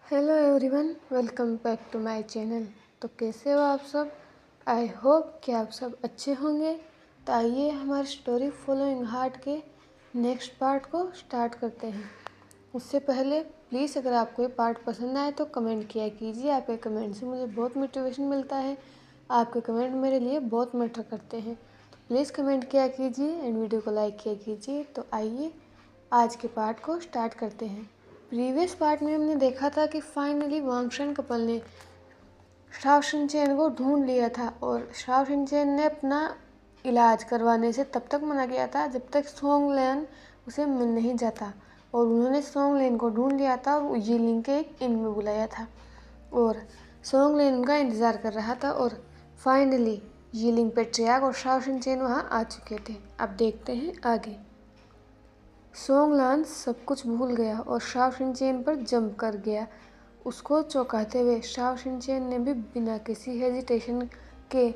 Hello everyone, welcome back to my channel. तो कैसे हो आप सब? आई होप कि आप सब अच्छे होंगे। तो आइए हमारी स्टोरी फॉलोइंग हार्ट के नेक्स्ट पार्ट को स्टार्ट करते हैं। उससे पहले प्लीज़ अगर आपको ये पार्ट पसंद आए तो कमेंट किया कीजिए। आपके कमेंट से मुझे बहुत मोटिवेशन मिलता है। आपके कमेंट मेरे लिए बहुत मैटर करते हैं, तो प्लीज़ कमेंट किया कीजिए एंड वीडियो को लाइक किया कीजिए। तो आइए आज के पार्ट को स्टार्ट करते हैं। प्रीवियस पार्ट में हमने देखा था कि फाइनली वांगशन कपल ने शाओ शिनचैन को ढूंढ लिया था और शाओ शिनचैन ने अपना इलाज करवाने से तब तक मना किया था जब तक सोंग लेन उसे मिल नहीं जाता। और उन्होंने सोंग लेन को ढूंढ लिया था और यीलिंग के एक इन में बुलाया था और सोंग लेन उनका इंतज़ार कर रहा था। और फाइनली यीलिंग पेट्रियार्क और शाओ शिनचैन वहाँ आ चुके थे। अब देखते हैं आगे। सोंगलान सब कुछ भूल गया और शाओ शिनचैन पर जंप कर गया। उसको चौंकाते हुए शाओ शिनचैन ने भी बिना किसी हेजिटेशन के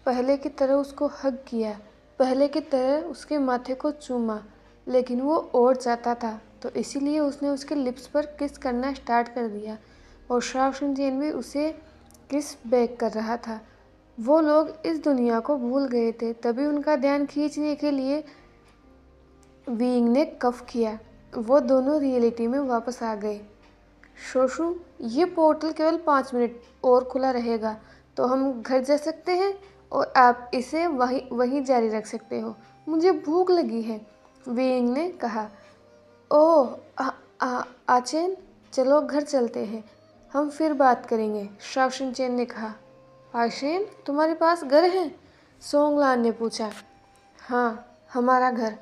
पहले की तरह उसको हग किया, पहले की तरह उसके माथे को चूमा। लेकिन वो और चाहता था तो इसीलिए उसने उसके लिप्स पर किस करना स्टार्ट कर दिया और शाओ शिनचैन भी उसे किस बैक कर रहा था। वो लोग इस दुनिया को भूल गए थे, तभी उनका ध्यान खींचने के लिए वीइंग ने कफ किया। वो दोनों रियलिटी में वापस आ गए। शोशु, ये पोर्टल केवल 5 मिनट और खुला रहेगा तो हम घर जा सकते हैं और आप इसे वहीं जारी रख सकते हो। मुझे भूख लगी है, वीइंग ने कहा। ओह आचेन, चलो घर चलते हैं, हम फिर बात करेंगे, शाओ शिनचैन ने कहा। आचेन, तुम्हारे पास घर है? सोंगलान ने पूछा। हाँ, हमारा घर।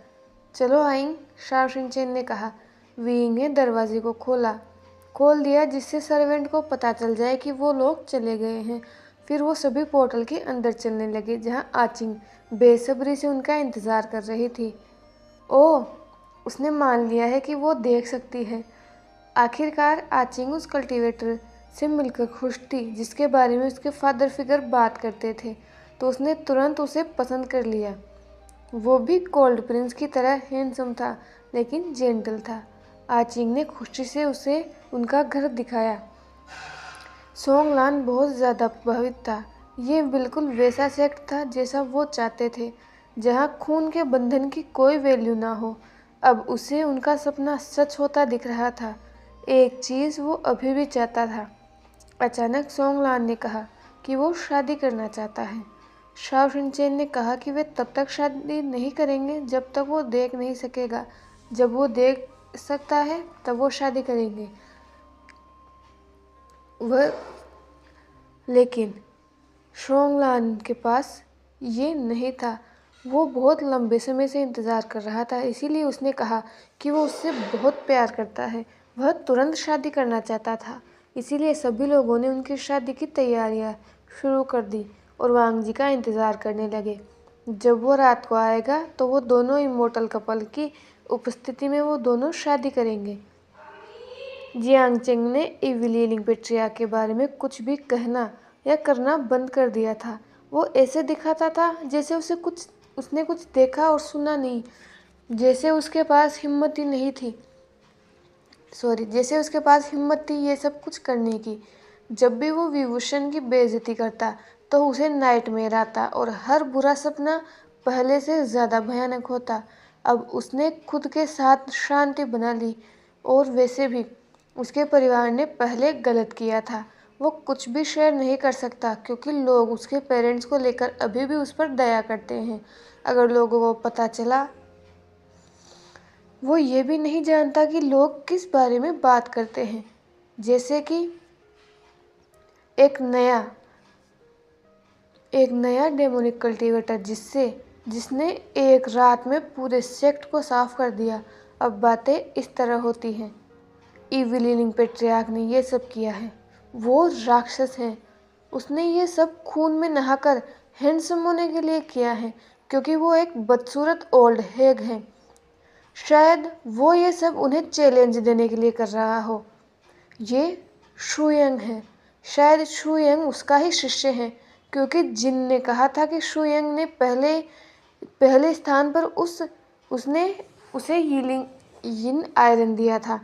चलो आइंग, शाओ शिनचैन ने कहा। वीइंग ने दरवाजे को खोल दिया जिससे सर्वेंट को पता चल जाए कि वो लोग चले गए हैं। फिर वो सभी पोर्टल के अंदर चलने लगे जहाँ आचिंग बेसब्री से उनका इंतज़ार कर रही थी। ओह, उसने मान लिया है कि वो देख सकती है। आखिरकार आचिंग उस कल्टीवेटर से मिलकर खुश थी जिसके बारे में उसके फादर फिगर बात करते थे, तो उसने तुरंत उसे पसंद कर लिया। वो भी कोल्ड प्रिंस की तरह हैंडसम था लेकिन जेंटल था। आचिंग ने खुशी से उसे उनका घर दिखाया। सोंगलान बहुत ज़्यादा प्रभावित था। ये बिल्कुल वैसा सेक्ट था जैसा वो चाहते थे, जहाँ खून के बंधन की कोई वैल्यू ना हो। अब उसे उनका सपना सच होता दिख रहा था। एक चीज़ वो अभी भी चाहता था। अचानक सोंगलान ने कहा कि वो शादी करना चाहता है। शाओ शिनचैन ने कहा कि वे तब तक शादी नहीं करेंगे जब तक वो देख नहीं सकेगा। जब वो देख सकता है तब वो शादी करेंगे। वह लेकिन सोंगलान के पास ये नहीं था। वो बहुत लंबे समय से इंतज़ार कर रहा था, इसीलिए उसने कहा कि वो उससे बहुत प्यार करता है। वह तुरंत शादी करना चाहता था, इसीलिए सभी लोगों ने उनकी शादी की तैयारियां शुरू कर दी और वांग जी का इंतज़ार करने लगे। जब वो रात को आएगा तो वो दोनों इमोर्टल कपल की उपस्थिति में वो दोनों शादी करेंगे। जियांग चेंग ने इविलियनिंग पेट्रियार्क के बारे में कुछ भी कहना या करना बंद कर दिया था। वो ऐसे दिखाता था जैसे उसने कुछ देखा और सुना नहीं, जैसे उसके पास हिम्मत ही नहीं थी। जैसे उसके पास हिम्मत थी ये सब कुछ करने की। जब भी वो विभूषण की बेइज्जती करता तो उसे नाइटमेयर आता और हर बुरा सपना पहले से ज़्यादा भयानक होता। अब उसने खुद के साथ शांति बना ली और वैसे भी उसके परिवार ने पहले गलत किया था। वो कुछ भी शेयर नहीं कर सकता क्योंकि लोग उसके पेरेंट्स को लेकर अभी भी उस पर दया करते हैं। अगर लोगों को पता चला, वो ये भी नहीं जानता कि लोग किस बारे में बात करते हैं, जैसे कि एक नया डेमोनिक कल्टीवेटर जिसने एक रात में पूरे सेक्ट को साफ कर दिया। अब बातें इस तरह होती हैं। इविलियनिंग पेट्रियार्क ने ये सब किया है। वो राक्षस है। उसने ये सब खून में नहाकर हैंडसम होने के लिए किया है क्योंकि वो एक बदसूरत ओल्ड हेग है। शायद वो ये सब उन्हें चैलेंज देने के लिए कर रहा हो। ये शुयंग है। शायद शुयंग उसका ही शिष्य है क्योंकि जिन ने कहा था कि शुयंग ने पहले स्थान पर उसने उसे यिन आयरन दिया था।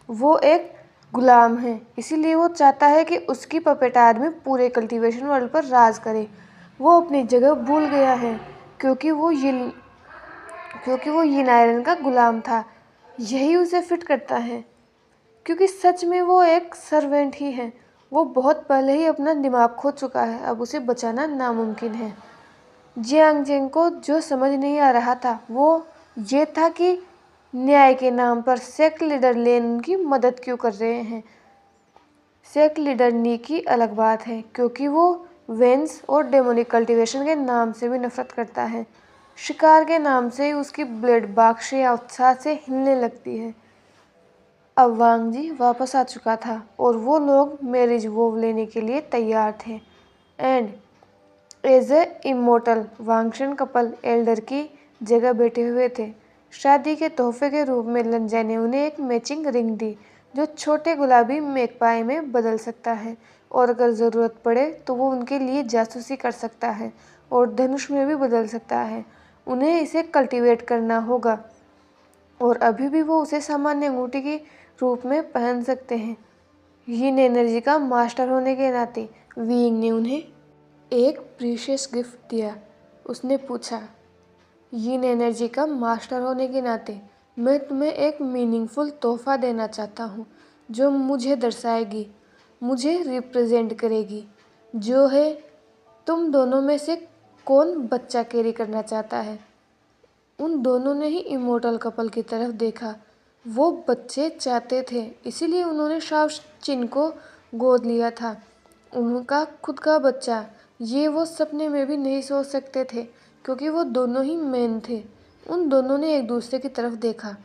वो एक गुलाम है, इसीलिए वो चाहता है कि उसकी पपेट आदमी पूरे कल्टीवेशन वर्ल्ड पर राज करे। वो अपनी जगह भूल गया है क्योंकि वो यिन आयरन का गुलाम था। यही उसे फिट करता है, क्योंकि सच में वो एक सर्वेंट ही है। वो बहुत पहले ही अपना दिमाग खो चुका है, अब उसे बचाना नामुमकिन है। जियांग जेंग को जो समझ नहीं आ रहा था वो ये था कि न्याय के नाम पर सेक्ट लीडर लेन उनकी मदद क्यों कर रहे हैं। सेक्ट लीडर नी की अलग बात है, क्योंकि वो वेंस और डेमोनिक कल्टीवेशन के नाम से भी नफरत करता है। शिकार के नाम से ही उसकी ब्लेड बाक्शे या उत्साह से हिलने लगती है। अब वांग जी वापस आ चुका था और वो लोग मैरिज वोव लेने के लिए तैयार थे। And as a immortal Wangshan couple elder की जगह बैठे हुए थे। शादी के तोहफे के रूप में लंजा ने उन्हें एक मैचिंग रिंग दी जो छोटे गुलाबी मैगपाई में बदल सकता है, और अगर ज़रूरत पड़े तो वो उनके लिए जासूसी कर सकता है और धनुष में भी बदल सकता है। उन्हें इसे कल्टीवेट करना होगा और अभी भी वो उसे सामान्य अंगूठी के रूप में पहन सकते हैं। यिन एनर्जी का मास्टर होने के नाते वीइंग ने उन्हें एक प्रीशियस गिफ्ट दिया। उसने पूछा, यिन एनर्जी का मास्टर होने के नाते मैं तुम्हें एक मीनिंगफुल तोहफा देना चाहता हूँ जो मुझे दर्शाएगी, मुझे रिप्रेजेंट करेगी। जो है, तुम दोनों में से कौन बच्चा कैरी करना चाहता है। उन दोनों ने ही इमोर्टल कपल की तरफ देखा। वो बच्चे चाहते थे, इसीलिए उन्होंने शाओ चिन को गोद लिया था, उनका खुद का बच्चा। ये वो सपने में भी नहीं सोच सकते थे, क्योंकि वो दोनों ही मैन थे। उन दोनों ने एक दूसरे की तरफ देखा।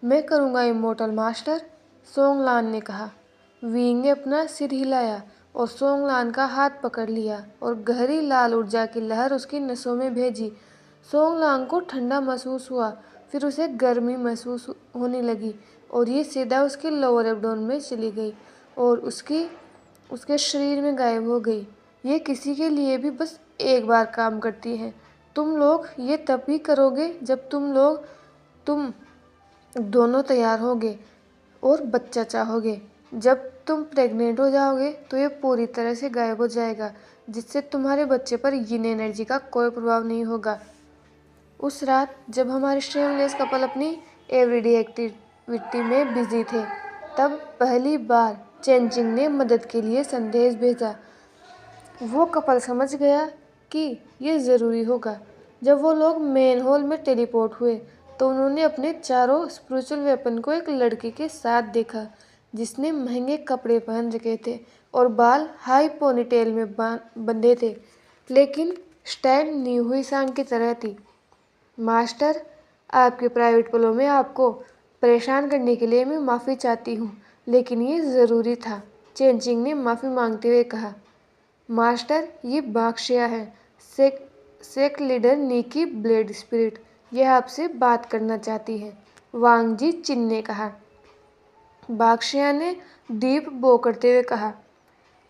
मैं करूँगा इमोर्टल मास्टर, सोंगलान ने कहा। वीइंग ने अपना सिर हिलाया और सोंगलान का हाथ पकड़ लिया और गहरी लाल ऊर्जा की लहर उसकी नसों में भेजी। सोंगलान को ठंडा महसूस हुआ, फिर उसे गर्मी महसूस होने लगी और ये सीधा उसके लोअर एब्डोमेन में चली गई और उसके शरीर में गायब हो गई। ये किसी के लिए भी बस एक बार काम करती है। तुम लोग ये तब ही करोगे जब तुम दोनों तैयार होगे और बच्चा चाहोगे। जब तुम प्रेग्नेंट हो जाओगे तो ये पूरी तरह से गायब हो जाएगा, जिससे तुम्हारे बच्चे पर यिन एनर्जी का कोई प्रभाव नहीं होगा। उस रात जब हमारे शेमलेस कपल अपनी एवरीडे एक्टिविटी में बिजी थे, तब पहली बार चेंजिंग ने मदद के लिए संदेश भेजा। वो कपल समझ गया कि ये ज़रूरी होगा। जब वो लोग मेन हॉल में टेलीपोर्ट हुए तो उन्होंने अपने चारों स्पिरिचुअल वेपन को एक लड़की के साथ देखा जिसने महंगे कपड़े पहन रखे थे और बाल हाई पोनीटेल में बंधे थे, लेकिन स्टैंड नी हुई सांग की तरह थी। मास्टर, आपके प्राइवेट पलों में आपको परेशान करने के लिए मैं माफ़ी चाहती हूँ, लेकिन ये ज़रूरी था, चेंजिंग ने माफ़ी मांगते हुए कहा। मास्टर, ये बाक्शिया है, सेक्ट लीडर नी की ब्लेड स्पिरिट। यह आपसे बात करना चाहती है, वांग जी चिन ने कहा। बाक्शिया ने डीप बो करते हुए कहा,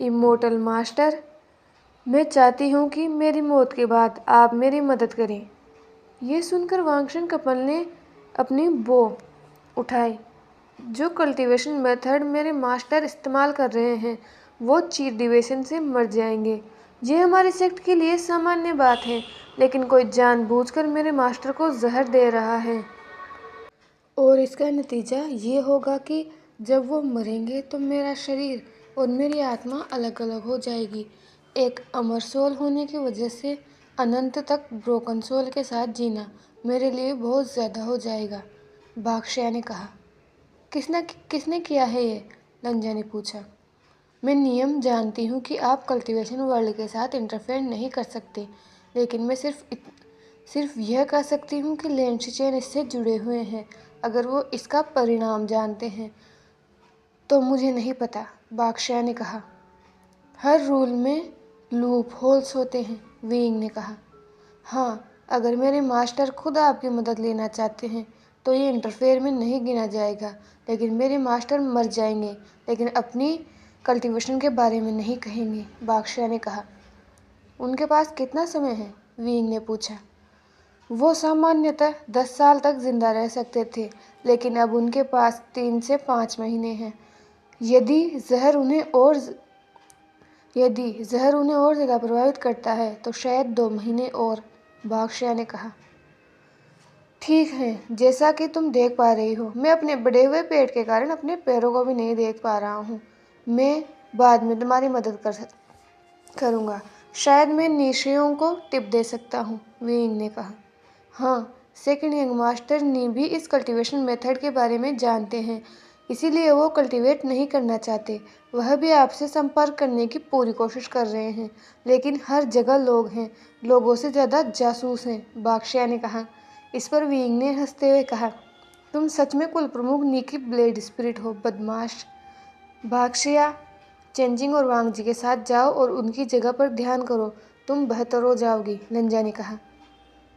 इमोर्टल मास्टर, मैं चाहती हूँ कि मेरी मौत के बाद आप मेरी मदद करें। ये सुनकर वांगशन कपल ने अपनी बो उठाई। जो कल्टीवेशन मेथड मेरे मास्टर इस्तेमाल कर रहे हैं वो चीट डिवेशन से मर जाएंगे। ये हमारी सेक्ट के लिए सामान्य बात है, लेकिन कोई जानबूझकर मेरे मास्टर को जहर दे रहा है और इसका नतीजा ये होगा कि जब वो मरेंगे तो मेरा शरीर और मेरी आत्मा अलग अलग हो जाएगी। एक अमर सोल होने की वजह से अनंत तक ब्रोकन सोल के साथ जीना मेरे लिए बहुत ज़्यादा हो जाएगा, बाक्शिया ने कहा। किसने किया है ये? लंजा ने पूछा। मैं नियम जानती हूँ कि आप कल्टीवेशन वर्ल्ड के साथ इंटरफेयर नहीं कर सकते, लेकिन मैं सिर्फ यह कह सकती हूँ कि लेंशिचेन इससे जुड़े हुए हैं। अगर वो इसका परिणाम जानते हैं तो मुझे नहीं पता, बाक्शिया ने कहा। हर रूल में लूप होल्स होते हैं, वीइंग ने कहा। हाँ, अगर मेरे मास्टर खुद आपकी मदद लेना चाहते हैं तो ये इंटरफेयर में नहीं गिना जाएगा, लेकिन मेरे मास्टर मर जाएंगे, लेकिन अपनी कल्टीवेशन के बारे में नहीं कहेंगे, बाक्शिया ने कहा। उनके पास कितना समय है? वीइंग ने पूछा। वो सामान्यतः 10 साल तक जिंदा रह सकते थे, लेकिन अब उनके पास 3 से 5 महीने हैं। यदि जहर उन्हें और ज़्यादा प्रभावित करता है तो शायद 2 महीने और, बादशाह ने कहा। ठीक है, जैसा कि तुम देख पा रही हो, मैं अपने बढ़े हुए पेट के कारण अपने पैरों को भी नहीं देख पा रहा हूँ। मैं बाद में तुम्हारी मदद करूँगा। शायद मैं निश्चयों को टिप दे सकता हूँ, विंग ने कहा। हाँ, सेकंड यंग मास्टर नी भी इस कल्टीवेशन मेथड के बारे में जानते हैं, इसीलिए वो कल्टीवेट नहीं करना चाहते। वह भी आपसे संपर्क करने की पूरी कोशिश कर रहे हैं, लेकिन हर जगह लोग हैं, लोगों से ज़्यादा जासूस हैं, बादशाह ने कहा। इस पर विंग ने हंसते हुए कहा, तुम सच में कुल प्रमुख नी की ब्लेड स्पिरिट हो, बदमाश। बादशाह, चेंजिंग और वांग जी के साथ जाओ और उनकी जगह पर ध्यान करो, तुम बेहतर हो जाओगी, लंजा ने कहा।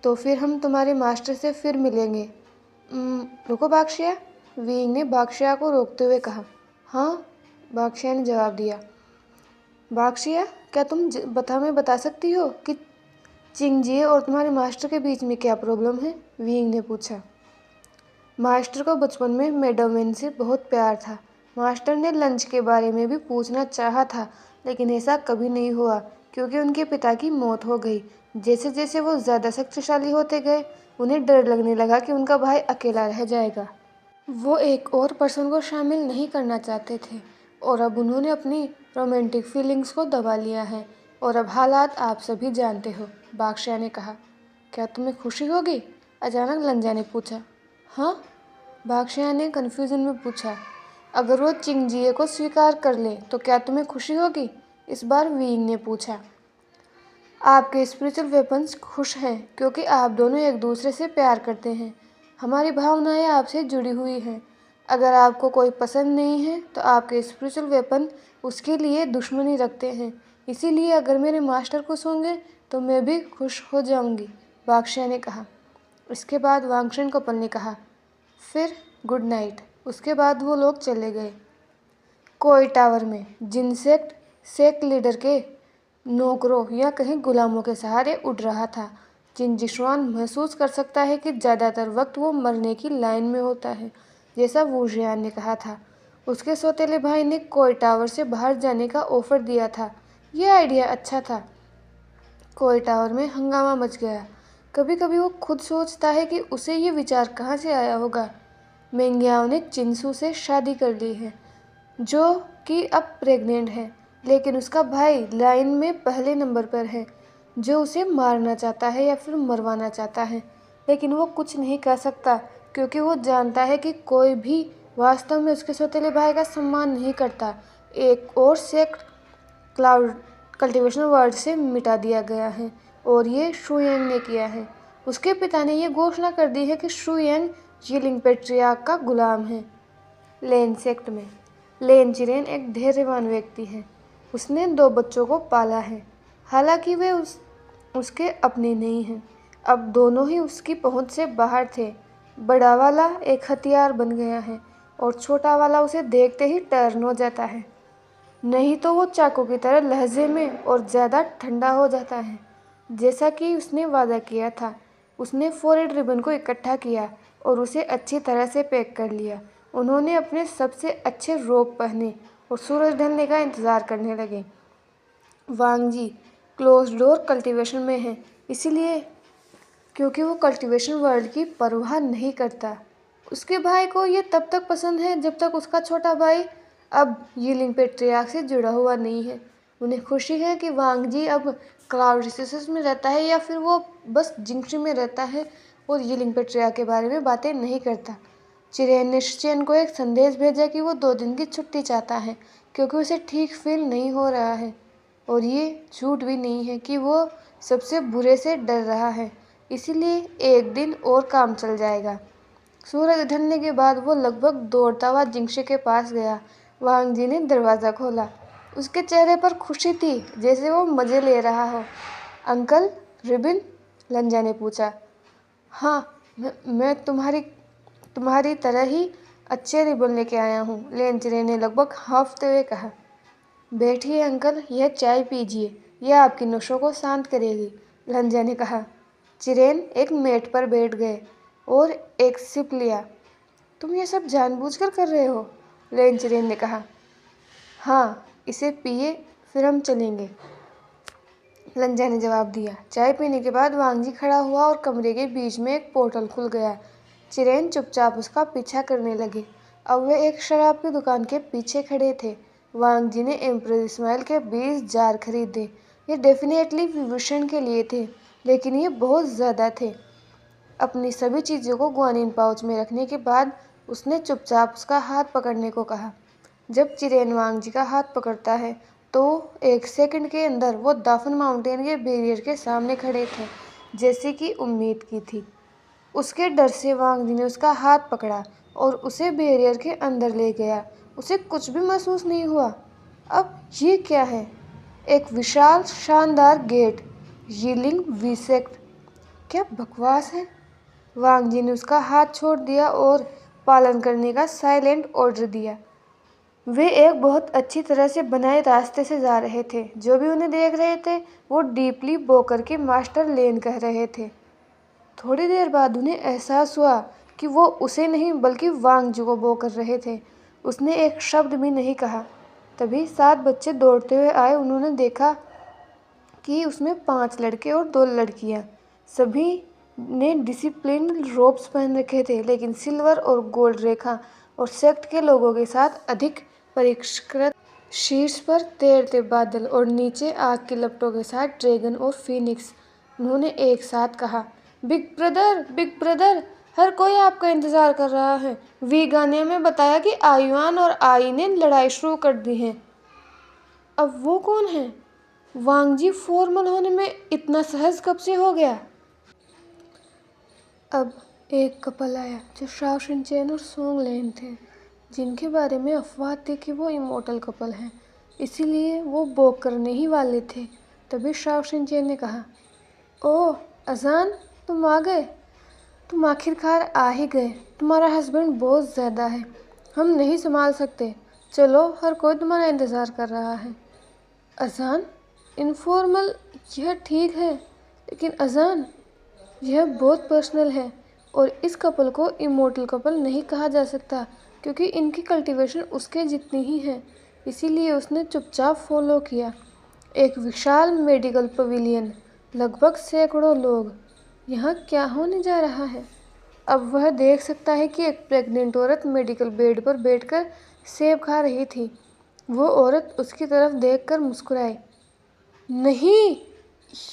तो फिर हम तुम्हारे मास्टर से फिर मिलेंगे। रुको बादशाह, विंग ने बादशाह को रोकते हुए कहा। हाँ, बादशाह ने जवाब दिया। बादशाह, क्या तुम हमें बता सकती हो कि चिंगजिए और तुम्हारे मास्टर के बीच में क्या प्रॉब्लम है? विंग ने पूछा। मास्टर को बचपन में मैडम से बहुत प्यार था। मास्टर ने लंच के बारे में भी पूछना चाहा था, लेकिन ऐसा कभी नहीं हुआ क्योंकि उनके पिता की मौत हो गई। जैसे जैसे वो ज़्यादा शक्तिशाली होते गए, उन्हें डर लगने लगा कि उनका भाई अकेला रह जाएगा। वो एक और पर्सन को शामिल नहीं करना चाहते थे और अब उन्होंने अपनी रोमांटिक फीलिंग्स को दबा लिया है और अब हालात आप सभी जानते हो, बादशाह ने कहा। क्या तुम्हें खुशी होगी? अचानक लंजा ने पूछा। हाँ, बादशाह ने कन्फ्यूजन में पूछा। अगर वो चिंगजिए को स्वीकार कर ले तो क्या तुम्हें खुशी होगी? इस बार विंग ने पूछा। आपके स्पिरिचुअल वेपन्स खुश हैं क्योंकि आप दोनों एक दूसरे से प्यार करते हैं। हमारी भावनाएं आपसे जुड़ी हुई हैं। अगर आपको कोई पसंद नहीं है तो आपके स्पिरिचुअल वेपन उसके लिए दुश्मनी रखते हैं। इसीलिए अगर मेरे मास्टर खुश होंगे तो मैं भी खुश हो जाऊंगी, बादशाह ने कहा। इसके बाद वांगशन कपल ने कहा, फिर गुड नाइट। उसके बाद वो लोग चले गए। कोई टावर में जिनसेक्ट सेक्ट लीडर के नौकरों या कहीं गुलामों के सहारे उड़ रहा था। चिंगजिशुआन महसूस कर सकता है कि ज़्यादातर वक्त वो मरने की लाइन में होता है, जैसा वूजियान ने कहा था। उसके सौतेले भाई ने कोई टावर से बाहर जाने का ऑफर दिया था। यह आइडिया अच्छा था। कोई टावर में हंगामा मच गया। कभी कभी वो खुद सोचता है कि उसे ये विचार कहाँ से आया होगा। मेंग्याओ ने चिंसू से शादी कर ली है, जो कि अब प्रेग्नेंट है, लेकिन उसका भाई लाइन में पहले नंबर पर है, जो उसे मारना चाहता है या फिर मरवाना चाहता है, लेकिन वो कुछ नहीं कर सकता क्योंकि वो जानता है कि कोई भी वास्तव में उसके सौतेले भाई का सम्मान नहीं करता। एक और सेक्ट क्लाउड कल्टीवेशन वर्ल्ड से मिटा दिया गया है और ये शुयेंग ने किया है। उसके पिता ने यह घोषणा कर दी है कि शुयेंग यीलिंग पेट्रियार्क का गुलाम है। लेन सेक्ट में लेन चिरेन एक धैर्यवान व्यक्ति है। उसने 2 बच्चों को पाला है, हालांकि वे उसके अपने नहीं हैं। अब दोनों ही उसकी पहुंच से बाहर थे। बड़ा वाला एक हथियार बन गया है और छोटा वाला उसे देखते ही टर्न हो जाता है, नहीं तो वो चाकू की तरह लहजे में और ज़्यादा ठंडा हो जाता है। जैसा कि उसने वादा किया था, उसने फोरेड रिबन को इकट्ठा किया और उसे अच्छी तरह से पैक कर लिया। उन्होंने अपने सबसे अच्छे रोब पहने और सूरज ढलने का इंतज़ार करने लगे। वांग जी क्लोज डोर कल्टीवेशन में है, इसीलिए क्योंकि वो कल्टीवेशन वर्ल्ड की परवाह नहीं करता। उसके भाई को ये तब तक पसंद है जब तक उसका छोटा भाई अब यीलिंग पेट्रियार्क से जुड़ा हुआ नहीं है। उन्हें खुशी है कि वांग जी अब क्लाउड रिसोर्सेस में रहता है या फिर वो बस जिंक्शी में रहता है और यीलिंग पेट्रियार्क के बारे में बातें नहीं करता। चिरेन ने शिचेन को एक संदेश भेजा कि वो 2 दिन की छुट्टी चाहता है क्योंकि उसे ठीक फील नहीं हो रहा है, और ये झूठ भी नहीं है कि वो सबसे बुरे से डर रहा है, इसीलिए 1 दिन और काम चल जाएगा। सूरज ढलने के बाद वो लगभग दौड़ता हुआ जिंक्शी के पास गया। वांग जी ने दरवाज़ा खोला। उसके चेहरे पर खुशी थी, जैसे वो मज़े ले रहा हो। Uncle, ribbon? लंजा ने पूछा। हाँ, मैं तुम्हारी तरह ही अच्छे रिबन लेके आया हूँ, लेंचरे ने लगभग हाँफते हुए कहा। बैठिए अंकल, यह चाय पीजिए, यह आपकी नसों को शांत करेगी, लंजा ने कहा। चिरेन एक मेट पर बैठ गए और एक सिप लिया। तुम ये सब जानबूझकर कर रहे हो, लेंचरेन ने कहा। हाँ, इसे पिए फिर हम चलेंगे, लंजा ने जवाब दिया। चाय पीने के बाद वांग जी खड़ा हुआ और कमरे के बीच में एक पोर्टल खुल गया। चिरेन चुपचाप उसका पीछा करने लगे। अब वे एक शराब की दुकान के पीछे खड़े थे। वांग जी ने एम्प्रेस स्माइल के 20 जार खरीदे। ये डेफिनेटली विभूषण के लिए थे, लेकिन ये बहुत ज़्यादा थे। अपनी सभी चीज़ों को ग्वानिन पाउच में रखने के बाद उसने चुपचाप उसका हाथ पकड़ने को कहा। जब चिरेन वांग जी का हाथ पकड़ता है तो 1 सेकंड के अंदर वो दाफन माउंटेन के बैरियर के सामने खड़े थे, जैसे कि उम्मीद की थी। उसके डर से वांग जी ने उसका हाथ पकड़ा और उसे बैरियर के अंदर ले गया। उसे कुछ भी महसूस नहीं हुआ। अब ये क्या है? एक विशाल शानदार गेट, यील्डिंग विसेक्ट। क्या बकवास है? वांग जी ने उसका हाथ छोड़ दिया और पालन करने का साइलेंट ऑर्डर दिया। वे एक बहुत अच्छी तरह से बनाए रास्ते से जा रहे थे। जो भी उन्हें देख रहे थे वो डीपली बो करके मास्टर लेन कह रहे थे। थोड़ी देर बाद उन्हें एहसास हुआ कि वो उसे नहीं बल्कि वांग जी को बो कर रहे थे। उसने एक शब्द भी नहीं कहा। तभी 7 बच्चे दौड़ते हुए आए। उन्होंने देखा कि उसमें 5 लड़के और 2 लड़कियां। सभी ने डिसिप्लिन रोब्स पहन रखे थे, लेकिन सिल्वर और गोल्ड रेखा और सेक्ट के लोगों के साथ अधिक परिष्कृत। शीर्ष पर तैरते बादल और नीचे आग के लपटों के साथ ड्रैगन और फीनिक्स। उन्होंने एक साथ कहा, बिग ब्रदर, बिग ब्रदर, हर कोई आपका इंतजार कर रहा है। वी गाने में बताया कि आयुआन और आई ने लड़ाई शुरू कर दी है। अब वो कौन है? वांग जी फॉर्मल होने में इतना सहज कब से हो गया? अब एक कपल आया जो शाओ शिनचेन और सोंग लेन थे, जिनके बारे में अफवाह थी कि वो इमोर्टल कपल हैं, इसीलिए वो बोक करने ही वाले थे। तभी शाओ शिनचेन ने कहा, ओह अजान, तुम आ गए। तुम आखिरकार आ ही गए। तुम्हारा हस्बैंड बहुत ज़्यादा है, हम नहीं संभाल सकते। चलो, हर कोई तुम्हारा इंतज़ार कर रहा है। अजान, इनफॉर्मल यह ठीक है, लेकिन अजान, यह बहुत पर्सनल है और इस कपल को इमोर्टल कपल नहीं कहा जा सकता क्योंकि इनकी कल्टीवेशन उसके जितनी ही है। इसीलिए उसने चुपचाप फॉलो किया। एक विशाल मेडिकल पवेलियन, लगभग सैकड़ों लोग। यहाँ क्या होने जा रहा है? अब वह देख सकता है कि एक प्रेग्नेंट औरत मेडिकल बेड पर बैठकर सेब खा रही थी। वो औरत उसकी तरफ देखकर मुस्कुराई। नहीं,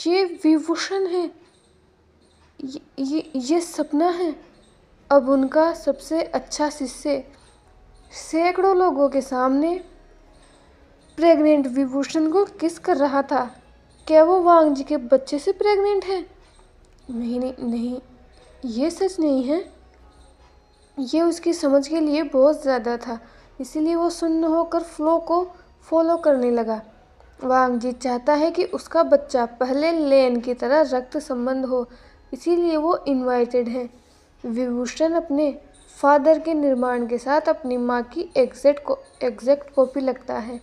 ये विभूषण है। ये सपना है। अब उनका सबसे अच्छा शिष्य सैकड़ों लोगों के सामने प्रेग्नेंट विभूषण को किस कर रहा था। क्या वो वांग जी के बच्चे से प्रेग्नेंट है? नहीं नहीं नहीं, ये सच नहीं है। ये उसकी समझ के लिए बहुत ज़्यादा था, इसीलिए वो सुन्न होकर फ्लो को फॉलो करने लगा। वांग जी चाहता है कि उसका बच्चा पहले लेन की तरह रक्त संबंध हो, इसीलिए वो इनवाइटेड है। विभूषण अपने फादर के निर्माण के साथ अपनी माँ की एग्जैक्ट कॉपी लगता है।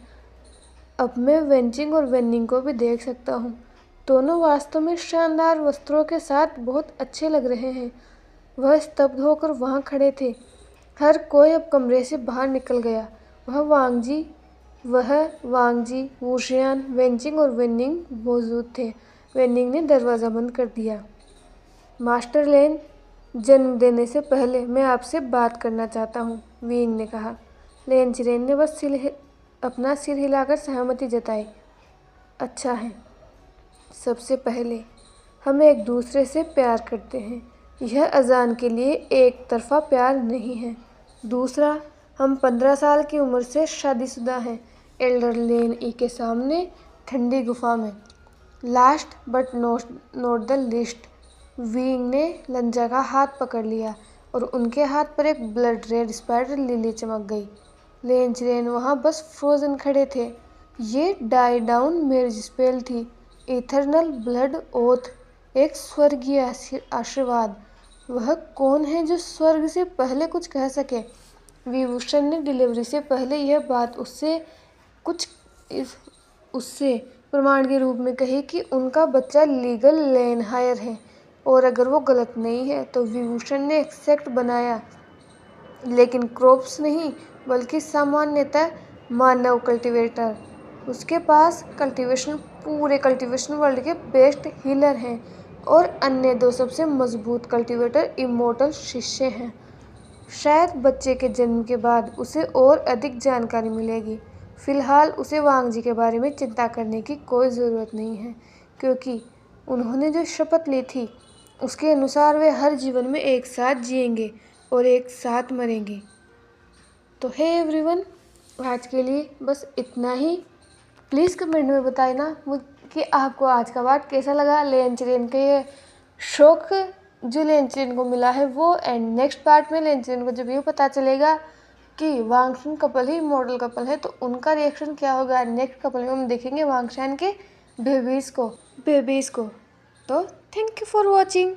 अब मैं वेंचिंग और वेनिंग को भी देख सकता हूँ। दोनों वास्तव में शानदार वस्त्रों के साथ बहुत अच्छे लग रहे हैं। वह स्तब्ध होकर वहाँ खड़े थे। हर कोई अब कमरे से बाहर निकल गया। वह वांग जी, वूशियान, वेंचिंग और वेनिंग मौजूद थे। वेनिंग ने दरवाज़ा बंद कर दिया। मास्टर लेन, जन्म देने से पहले मैं आपसे बात करना चाहता हूँ, वींग ने कहा। लेन चिरेन ने बस अपना सिर हिलाकर सहमति जताई। अच्छा है। सबसे पहले हम एक दूसरे से प्यार करते हैं। यह अजान के लिए एक तरफा प्यार नहीं है। दूसरा, हम 15 साल की उम्र से शादीशुदा हैं, एल्डर लेन ई के सामने ठंडी गुफा में। Last but not the list, wing ने लंजा का हाथ पकड़ लिया और उनके हाथ पर एक ब्लड रेड स्पाइडर लिली चमक गई। लेन चिरेन वहाँ बस फ्रोजन खड़े थे। ये डाई डाउन मैरिज स्पेल थी, इथर्नल ब्लड ओथ, एक स्वर्गीय आशीर्वाद। वह कौन है जो स्वर्ग से पहले कुछ कह सके? विभूषण ने डिलीवरी से पहले यह बात उससे प्रमाण के रूप में कही कि उनका बच्चा लीगल लेन हायर है, और अगर वो गलत नहीं है तो विभूषण ने एक सेक्ट बनाया, लेकिन क्रॉप्स नहीं बल्कि सामान्यतः मानव कल्टीवेटर। उसके पास पूरे कल्टीवेशन वर्ल्ड के बेस्ट हीलर हैं और अन्य दो सबसे मजबूत कल्टीवेटर इमोर्टल शिष्य हैं। शायद बच्चे के जन्म के बाद उसे और अधिक जानकारी मिलेगी। फिलहाल उसे वांग जी के बारे में चिंता करने की कोई ज़रूरत नहीं है, क्योंकि उन्होंने जो शपथ ली थी उसके अनुसार वे हर जीवन में एक साथ जिएंगे और एक साथ मरेंगे। तो हे एवरीवन, आज के लिए बस इतना ही। प्लीज़ कमेंट में बताए ना कि आपको आज का पार्ट कैसा लगा, लेन चेन के ये शौक जो लेन चेन को मिला है वो। एंड नेक्स्ट पार्ट में लेन चेन को जब ये पता चलेगा कि वांगशुन कपल ही मॉडल कपल है तो उनका रिएक्शन क्या होगा। नेक्स्ट कपल में हम देखेंगे वांगशान के बेबीज़ को। तो थैंक यू फॉर वॉचिंग।